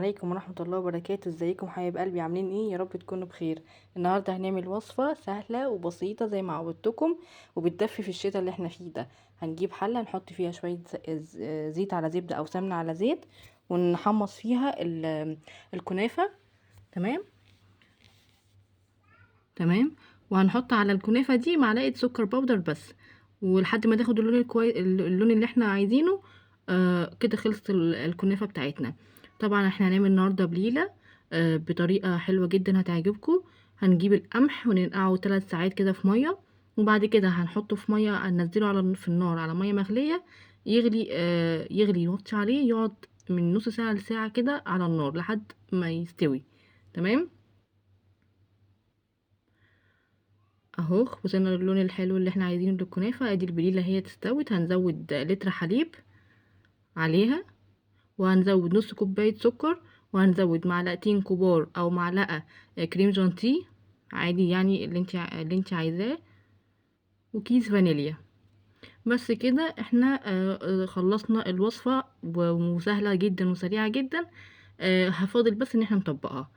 عليكم ورحمة الله وبركاته. ازيكم حبايب قلبي؟ عاملين ايه؟ يا رب تكونوا بخير. النهارده هنعمل وصفة سهلة وبسيطة زي ما عودتكم، وبتدفي في الشتاء اللي احنا فيه ده. هنجيب حلة نحط فيها شوية زيت على زبدة او سمنة على زيت، ونحمص فيها الكنافة. تمام تمام. وهنحط على الكنافة دي معلقة سكر بودر بس، ولحد ما تاخد اللون اللون اللي احنا عايزينه. كده خلصت الكنافة بتاعتنا. طبعا احنا هنعمل النهارده بليلة بطريقة حلوة جدا هتعجبكم. هنجيب القمح وننقعه 3 ساعات كده في مية، وبعد كده هنحطه في مية، هننزله في النار على مية مغلية يغلي. يغلي نوطي عليه، يقعد من نص ساعة لساعة كده على النار لحد ما يستوي. تمام. اهو وصلنا للون الحلو اللي احنا عايزينه للكنافه. ادي البليله هي تستوت، هنزود لتر حليب عليها، وهنزود نص كوبايه سكر، وهنزود معلقتين كبار او معلقه كريم جانتيه عادي، يعني اللي انت عايزاه، وكيس فانيليا. بس كده احنا خلصنا الوصفه، وسهله جدا وسريعه جدا. هفاضل بس ان احنا نطبقها.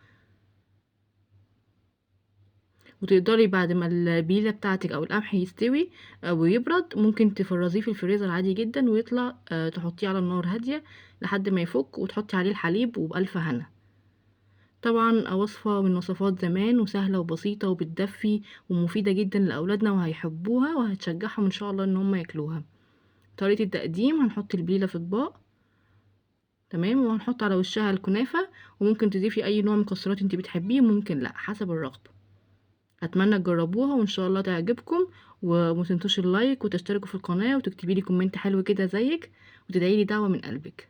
وتقدري بعد ما البيلة بتاعتك او القمح يستوي ويبرد، ممكن تفرزيه في الفريزر عادي جدا ويطلع. تحطيه على النار هادية لحد ما يفك، وتحطي عليه الحليب وبألف هنا. طبعا وصفة من وصفات زمان، وسهلة وبسيطة وبتدفي ومفيدة جدا لأولادنا، وهيحبوها وهتشجعهم ان شاء الله ان هم ياكلوها. طريقة التقديم: هنحط البليلة في اطباق، تمام، وهنحط على وشها الكنافة، وممكن تضيفي اي نوع مكسرات انت بتحبيه، ممكن لا، حسب الرغبة. اتمنى تجربوها وان شاء الله تعجبكم. ومتنسوش اللايك وتشتركوا في القناة وتكتبي لي كومنت حلو كده زيك، وتدعي لي دعوة من قلبك.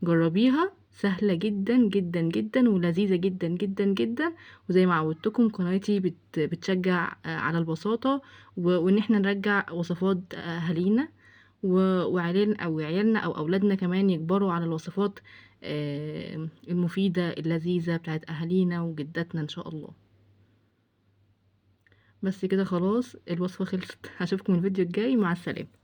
جربيها، سهلة جدا جدا جدا ولذيذة جدا جدا جدا. وزي ما عودتكم قناتي بتشجع على البساطة، وان احنا نرجع وصفات اهالينا وعيالنا او عيالنا او اولادنا كمان يكبروا على الوصفات المفيدة اللذيذة بتاعت اهالينا وجداتنا ان شاء الله. بس كده خلاص، الوصفة خلصت. هشوفكم الفيديو الجاي، مع السلامة.